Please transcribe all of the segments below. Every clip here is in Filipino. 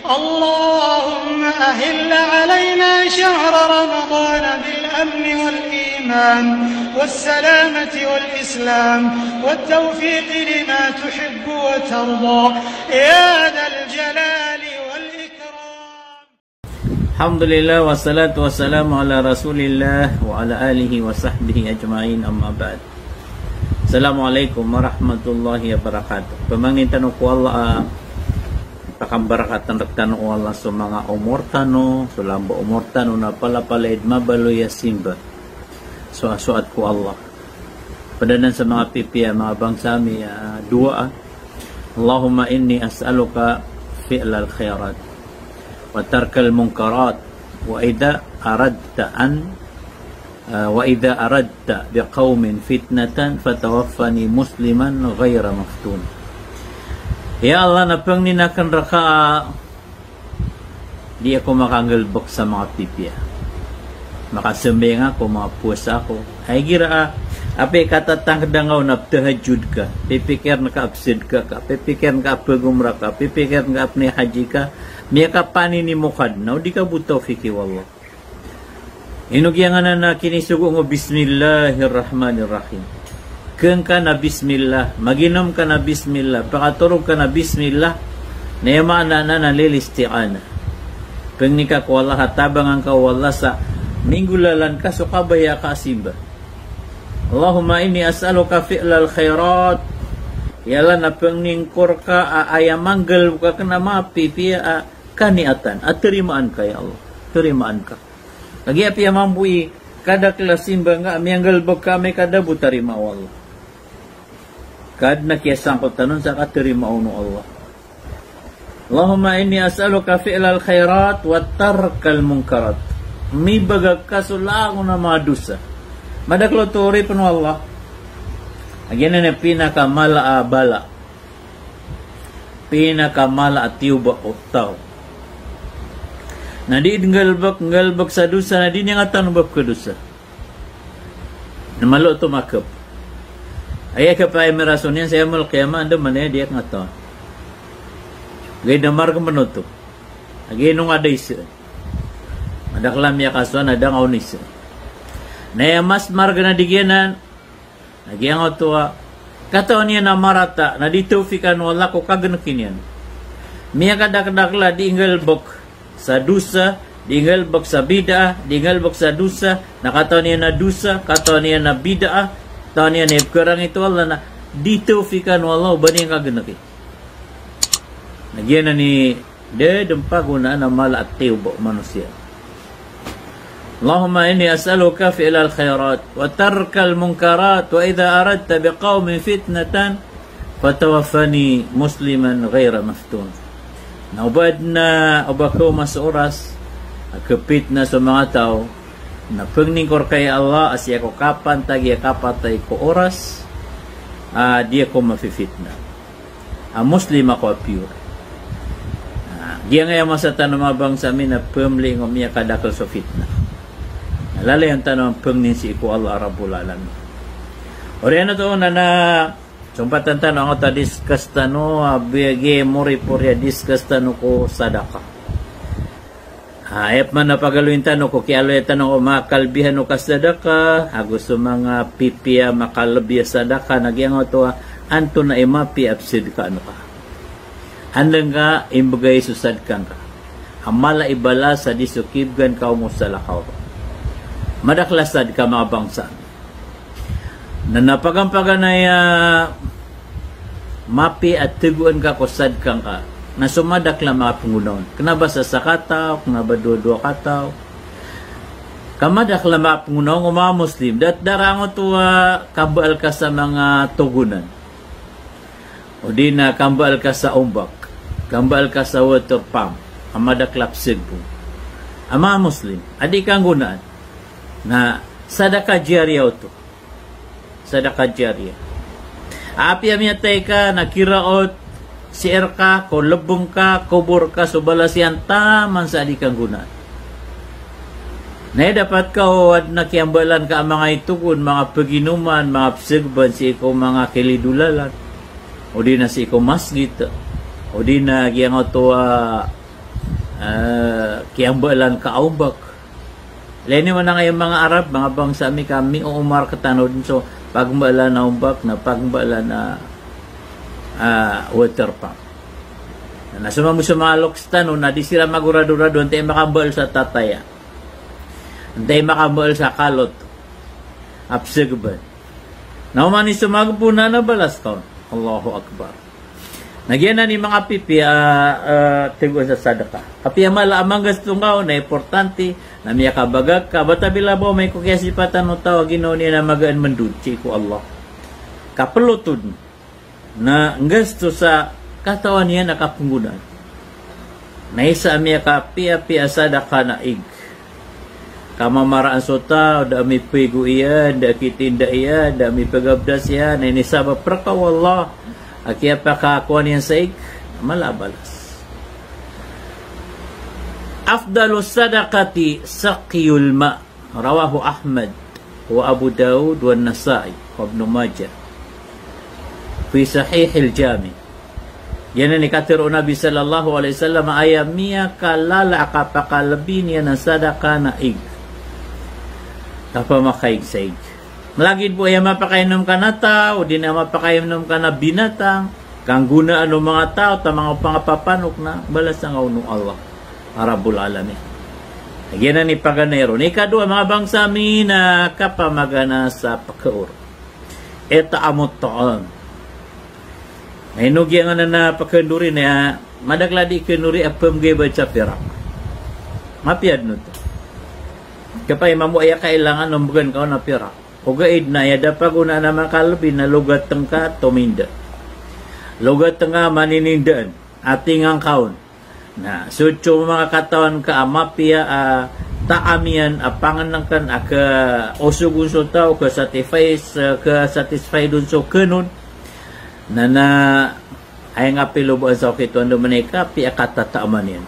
اللهم أهل علينا شهر رمضان بالأمن والإيمان والسلامة والإسلام والتوفيق لما تحب وترضى يا ذا الجلال والإكرام. الحمد لله والصلاة والسلام على رسول الله وعلى آله وصحبه أجمعين أما بعد. Assalamualaikum warahmatullahi wabarakatuh. Pemangintan ko Allah pakambarakatan rektan Allah sumanga umur tano sulamba umur tano na pala idmabalo ya simba. Suat ko Allah. Padanan sa mga pipiya mga bangsami dua. Allahumma inni as'aluka fi'lal khairat wa tarkal munkarat wa idza aradta biqaumin fitnatan fatawaffani musliman ghaira maftun. Ya Allah, napang ninakan raka di ako makanggalbok sa mga pipya. Makasembeng ako, mga puasa ako. Ay gira api katatang dangaw na tahajud ka. Pipikir na ka-absid ka. Pipikir na ka-apagumra ka. Pipikir na ka-apni haji ka. Miya ka panini mukad na. Di ka butaw fiki wallah. Inugyangan na kinisugo ngo bismillahirrahmanirrahim. Keng ka na bismillah, maginom ka na bismillah, pakaturog ka na bismillah, nayamana na nalilistian. Keng ni ka kuwala hatabangan ka wala sa minggulalan ka so kabaya ka simba. Allahumma inni as'aluka fi'lal khairat. Yala na pengningkor ka ayamanggel ka kena mapi pia kaniatan. Terimaan ka ya Allah. Terimaan ka. Lagi api yang mampu kada kelas simba nga mianggal kami kada butarima Allah. Kad nakiasang ko tanon sa katerima uno Allah. Allahumma inni as'aluka fi'lal khairat wa tarkal munkarat. Mi bagag kasulang na madusa. Madaklo tori pano Allah. Agyan na pinakamala bala. Pinakamala atiuba utaw. Na di ngalbak sa dusa na di niya nga tanubab ka dusa. Na malo ito makap. Ay ka pa ay merason yan sa yamal kiyama anda manaya diyak nga to. Gay damar ka manuto. Agay nung aday siya. Madaklam ya kasuan adang aunis. Na mas marga na digyanan. Nagyang otoa. Kataon niya na marata na di tufikan wala ko kaganakin yan. Miya kadakdakla di ngalbak sa dusa, dingalbak sa bid'ah, dingalbak sa dusa, nakataon niya na dusa, kataon niya na bid'ah, taon niya na ibkarang ito Allah na dito fikan wallahu bani yang kagenaki. Nagyan na ni dempa gunaan na mala at tiubo manusia. Allahumma inni as'aluka fi'lal khairat wa tarkal munkarat wa idha aradta biqaumin fitnatan fatawaffani musliman ghaira maftun. Naubad na obako mas oras kapit na sa mga tao na pengningkor kay Allah asya ko kapan tagi kapatay ko oras dia ko mafifitna muslim ako pure dia nga masa tanong mabang sa amin na pemli ng umiya kadakal sa fitna nalalay ang tanong pengnin si ko Allah Rabbul Alamin oriana to na sumpatan tanong ako discuss tano biage mori porya discuss tano ko sadaka. Ayap man na pagaluin tano ko kialoy tanong ko makalbihan o kasadaka gusto mga pipia makalbiya sadaka nagyang to anto na imapi absid ka ano ka. Handang ka imbagay susad kang ka. Amala ibala sa disukibgan ka mo sa lakaw. Madaklasad ka mga bangsa. Na napagampagan na mapi at tiguan ka kusad kang ka na sumadak lang mga pangunaon. Kanaba sa sakataw, kanaba dua-dua kataw. Kamadak lang mga pangunaon ng mga Muslim. Darango to kambal ka sa mga tugunan. O di na kambal ka sa umbak. Kambal ka sa water pump. Kamadak lapsid po. Ang mga Muslim, adi kang gunaan na sadaka jariya ito. Sadaka jariya. Api amiyatay ka, nakiraot, sier ka, ko lebong ka, kubur ka, subalasian taman sa adi kang gunaan. Na dapat ka o nakiambalan ka mga itugon, mga paginuman, mga psigban, si ikaw mga kilidulalan, o di na si ikaw masjid, o di na giyang ito kiambalan kaumbak. Leni man na ngayong mga Arab, mga bangsa kami umar katanaw din so pagmbala na umbak na pagmbala na water pump. Nasuma mo sa mga lokstano na di sila magurado-rado antay makambal sa tataya. Antay makambal sa kalot. Apsegban. Naumani sumagpo na balas ka. Allahu Akbar. Nagyan na ni mga pipi tiguan sa sadaka. Kapi amang gusto nga na importante na miya kabagag ka. Bata bilabo may kukyasipatan no tawag ginaw niya na magaan mandudsi ko Allah. Kapelutod na gusto sa katawan niya nakapunggunan. Naisa miya kapia-pia sadaka na ig. Kamamaraan sota, da mi pigo iyan, da kitinda iyan, da mi pagabdas iyan, ini sabab prakaw Allah. Akia pa kakuan yan sa ig, malabalas. Afdalu sadaqati saqiyul ma, rawahu Ahmad wa Abu Dawud wa Nasai wa Ibn Majah fi sahihil jami. Yan ni katiro Nabi sallallahu alaihi wasallam ayamiya kalala akapakalabi niya ng sadaka na ig. Kapamakaig sa ig. Malagid po ay mapakainom ka na tao, di na mapakainom ka na binatang, kang gunaan ng mga tao, ta mga pangapapanok na, balas ang unong Allah, Arabul Alamin. Nagyan na ni Paganero. Ni kadua, mga bangsa na kapamagana sa pagkaur. Eta amot taon. Nainugya nga na pagkanduri na, madagladi kanduri apam geba sa pirak. Mapiad no to. Kapay mamuaya kailangan numbugan ka na pirak. Ugaid na yada paguna na makalabi na lugat tengka tuminda. Lugat tengka maninindaan ating ang kaon. Na sutyo mga katawan ka mapia taamian apangan ng kan aka osugun so tao ka satisfy dun so kenon na ay nga pilubuan sa okito ando maneka pi akatataaman yan.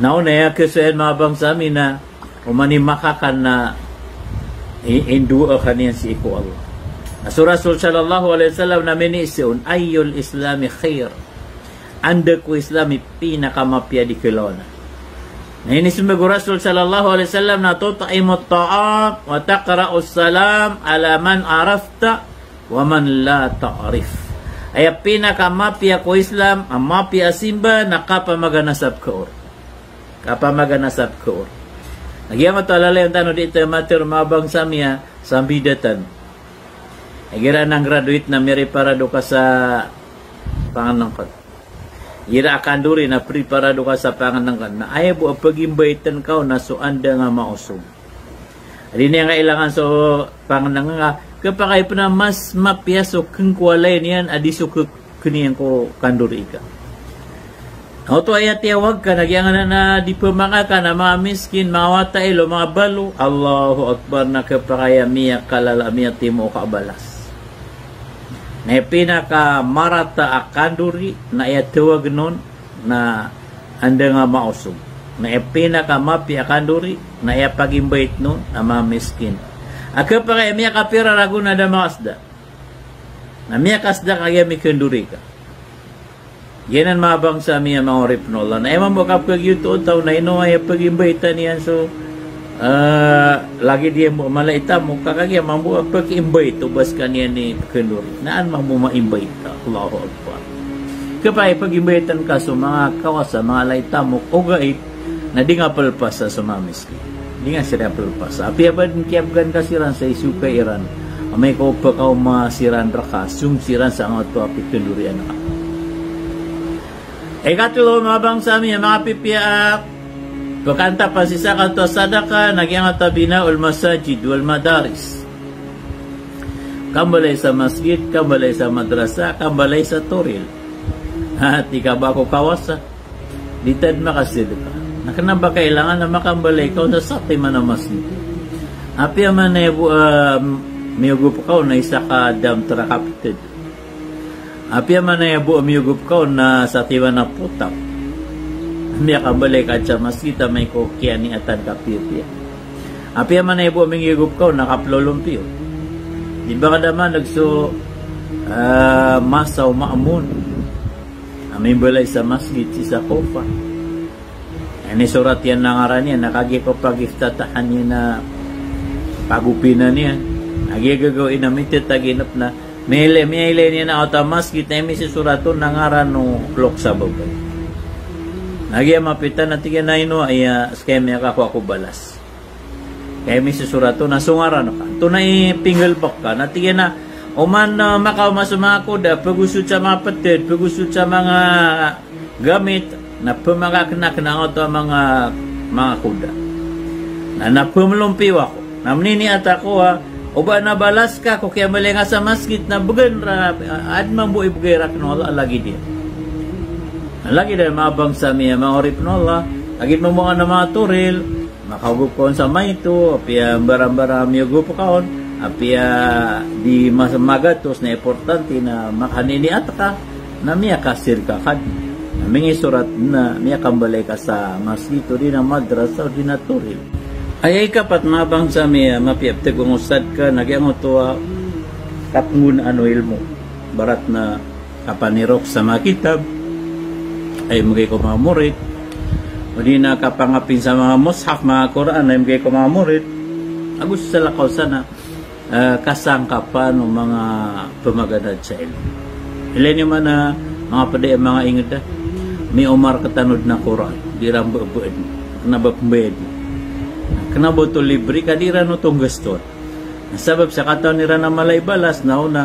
Nauna ya kesuyan mga bangsa amin na umani makakan na indua kaniyan si iku Allah. Aso Rasul sallallahu alaihi wasallam na minisiun ayyul islami khair. Anda ku islami pinakamapya di kelona. Na ini sumago Rasul sallallahu alaihi wasallam na tutaimu ta'am wa taqra'us salam ala man arafta wa man la ta'rif. Ay pinakamapya ku Islam amapya simba na kapamaganasab kaur. Kapamaganasab kaur. Nagyan mo ito alalay ang tanong dito yung mater mabang sa miya sa bidatan. Gira ng graduate na meri parado ka sa panganangkat. Gira akanduri na preparado ka sa panganangkat. Na ayaw po pag-imbaitan ka na so anda nga mausog. Hindi niya kailangan so panganangkat nga. Kapag kayo po na mas mapiaso kung kuwalay niyan adiso kaniyan ko kanduri ka. Oto ay tiyawag ka, nagyangan na di pumaka ka na mga miskin, mga watailo, mga balo. Allahu Akbar na kapakaya miya kalala miya timo kabalas. Na pinaka marata akanduri na iyatawag nun na anda nga mausog. Na pinaka mapi akanduri na iyapagimbait nun na mga miskin. Kapakaya miya kapira ragu na da makasda. Na miya kasda kaya mi kanduri ka. Yan ang mabang sa aming mga ripnola. Na eman mo kapag yung taw na ino ay pag-imbaitan yan. So, lagi diya mo malaita mo kakagya mambu pag-imbait. Ubas ka niya ni Kendur. Naan mo ma-imbait ka? Allahu Akbar. Kapag pag-imbaitan ka sa mga kawasa, mga laita mo, ugait, na di nga palpas sa sumamis ka. Di nga sila palpas. Api abad kiabgan ka siran sa isu ka Iran. May kaupa ka masiran rakas. Yung siran sa ang ato api Kendurian ka. Ikatulo mga bangsa amin, mga pipiak, pagkanta pa si Sakato Sadaka, nagyang atabina ul masajid wal madaris. Kambalay sa masjid, kambalay sa madrasa, kambalay sa toril. At ikaw ba ako kawasa? Ditad makasil ka. Nakanang ba kailangan na makambalay ka sa sakti man na masjid? Api man na miyugup ka na isa ka dam trakapitid. Api man na yabu amiyugup ka na sa tiwa na putak. Miya kabalik at sa masita may kokya ni atan kapirya. Api man na yabu amiyugup ka na kaplolumpyo. Di ba ka naman nagso masaw maamun. Amin balay sa masjid si sa kofa. Ini surat yan nangaran niya, nakagi ko pag-iftatahan niya na pagupinan niya. Nagi gagawin na mitit, taginap na. Mele niya na automaskit na imi si suraton nangaran no klok sa babay. Nagi mapitan na tigyan na ino ay skemya ka ako balas. Kaya imi si suraton na sungaran ka. Ito na ipingal bak ka. Natigyan na oman makaw masumako da pagusod sa mga patid, pagusod sa mga gamit na pumakaknak na ito mga kuda. Na napumulumpiwa ko. Namnini at ako uba na balas ka ko kaya mali nga sa maskit na bugan ra adman bu ibugay rak no Allah lagi dia. Lagi dia mabang sa miya maorip no Allah. Agit mo mga na mga turil, makagup ko sa mayto, apia barang-barang miyugup kaon, apia di magatos na importante na makanini at ka na miya kasir ka kad. Mingi surat na miya kambalay ka sa masjid di na madrasa o di na turil. Ay kapat mabang sa miya mapiapte kung usad ka nagyang tuwa katngun ano ilmo barat na kapanirok sa mga kitab ay magay ko mga murid o di na kapangapin sa mga mushaf mga Quran ay magay ko mga murid agus sa lakaw sana kasangkapan o mga pamaganad sa ilmo ilan yung mga paday mga ingid may umar katanod na Quran di rambubued nabapmbed kenapa to libre kadira no tong gaston sabab sa katawan nira na malay balas na una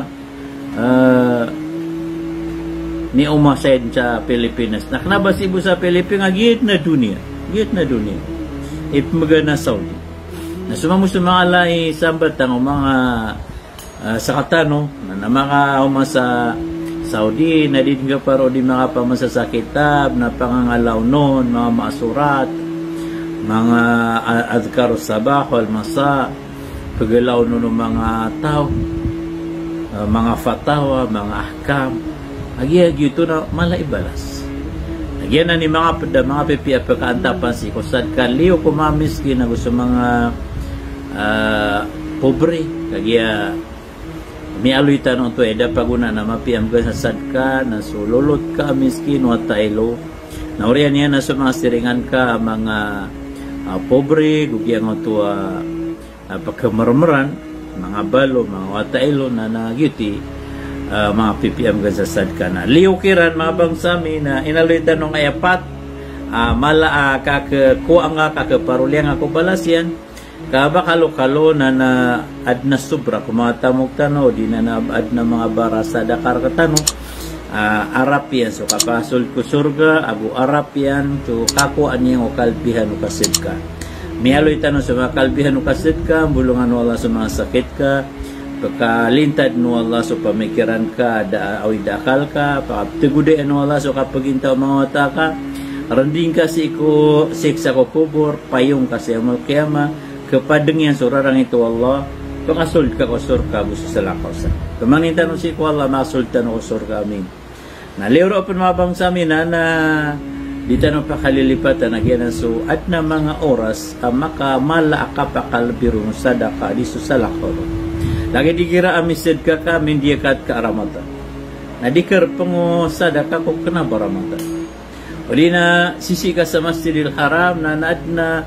ni umasaid sa Pilipinas na kanabas ibo sa Pilipinas giyit na dunia ipmaga na Saudi na sumamo sa mga alay sambat ang mga sa katano na mga sa Saudi na din nga paro di mga pamasasakitab na pangangalaw noon mga masurat mga adhkar sabah wal masa pagalaw no mga tao mga fatawa mga ahkam agi ito na malaibalas agyan na ni mga pipiya pagkaantapan si kusad ka liyo kumamiskin na gusto mga pobre kagya may aluitan ito eda paguna na mapiyam ka sa sadka na sululot ka miskin o tailo na uriyan yan na sa mga siringan ka mga pobre, gugyang ito pagkamaramaran, mga balo, mga watailo na nagyuti, mga PPM gasasad ka na. Liukiran, mga bangsami na inaluitan ng ayapat, mala kakakuha nga, kakaparuliang ako balasyan, kabakalo-kalo na adna sobra, kumatamog tano, di na adna mga barasa dakar katano, Arap yan, so kapasol ko surga, abu Arap yan, so kakuan niyang o kalbihan o kasid ka. Miyaloy tanong sa mga kalbihan o kasid ka, bulungan mo Allah sa mga sakit ka, pagkalintad mo Allah sa pamikiran ka, awi daakal ka, pakaptigudian mo Allah sa kapagintaw mga wata ka, randing kasi ko siksa ko kubur, payong kasi amal kiyama, kapadeng yan surarang ito Allah, pangasult ka ko surga, gusto sa lakaw sa. Kamangin tanong si ko Allah, masultan ko surga amin. Naliro pa mabang sa amin na dito nang pakalilipatan nagyan so at na mga oras makamala akapakalbiro sa sadaka diso sa lakoro. Lagi dikira amisid ka kami dia kat ka aramatan. Nadikar pango sadaka ko kana baramatan. Uli na sisi ka sa Masjidil Haram na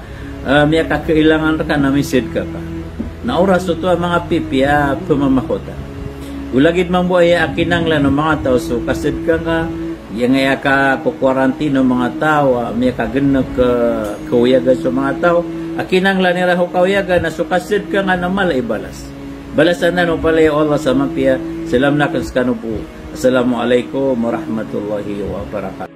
miya kakailangan ka na misid ka ka. Na oras ito mga pipya pamamakota. Ulagid man buhay akinanglan ng mga tao so kasid ka nga yung nga ka kukwarantino mga tao may kaganag kauyagan sa mga tao akinanglan nila ho kauyagan na so kasid ka nga na malaibalas balasan na no pala yung Allah sa mapiya salam na kanskano po assalamualaikum warahmatullahi wabarakatuh.